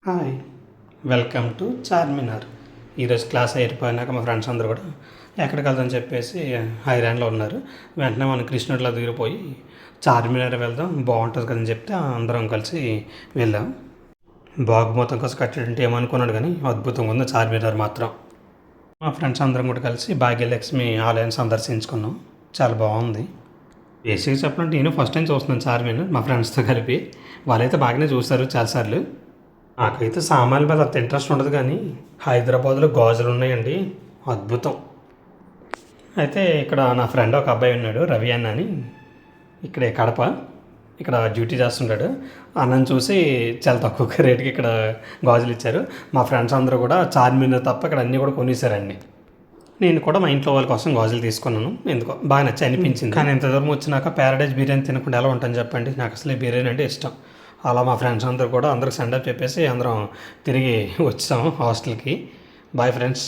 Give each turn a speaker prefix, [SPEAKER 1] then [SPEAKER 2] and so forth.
[SPEAKER 1] Hi, welcome to Charminar. ఈరోజు class అయిపోయినాక మా ఫ్రెండ్స్ అందరూ కూడా ఎక్కడికి వెళ్దామని చెప్పేసి హైరాన్లో ఉన్నారు. వెంటనే మనం కృష్ణుడిలో దిగిపోయి చార్మినార్ వెళ్దాం బాగుంటుంది కదని చెప్తే అందరం కలిసి వెళ్ళాం. బాగు మొత్తం కోసం కట్టేటంటే ఏమనుకున్నాడు కానీ అద్భుతంగా ఉంది చార్మినార్ మాత్రం. మా ఫ్రెండ్స్ అందరం కూడా కలిసి భాగ్యలక్ష్మి ఆలయాన్ని సందర్శించుకున్నాం. చాలా బాగుంది. బేసిక్గా చెప్పాలంటే నేను ఫస్ట్ టైం చూస్తున్నాను చార్మినార్ మా ఫ్రెండ్స్తో కలిపి. వాళ్ళైతే బాగానే చూస్తారు చాలాసార్లు. నాకైతే సామాన్ల మీద అంత ఇంట్రెస్ట్ ఉండదు కానీ హైదరాబాద్లో గాజులు ఉన్నాయండి, అద్భుతం. అయితే ఇక్కడ నా ఫ్రెండ్ ఒక అబ్బాయి ఉన్నాడు, రవి అన్న అని, ఇక్కడే కడప, ఇక్కడ డ్యూటీ చేస్తుంటాడు. అన్నని చూసి చాలా తక్కువ రేటుకి ఇక్కడ గాజులు ఇచ్చారు. మా ఫ్రెండ్స్ అందరూ కూడా చార్మినార్ తప్ప ఇక్కడ అన్నీ కూడా కొనేసారండి. నేను కూడా మా ఇంట్లో వాళ్ళ కోసం గాజులు తీసుకున్నాను. ఎందుకో బాగా నచ్చి అనిపించింది. కానీ ఇంత దూరం వచ్చినాక ప్యారడైజ్ బిర్యానీ తినకుండా ఎలా ఉంటాను చెప్పండి. నాకు అసలు ఈ బిర్యానీ అంటే ఇష్టం. అలా మా ఫ్రెండ్స్ అందరూ కూడా అందరికి సెండప్ చెప్పేసి అందరం తిరిగి వచ్చాము హాస్టల్కి. Bye friends.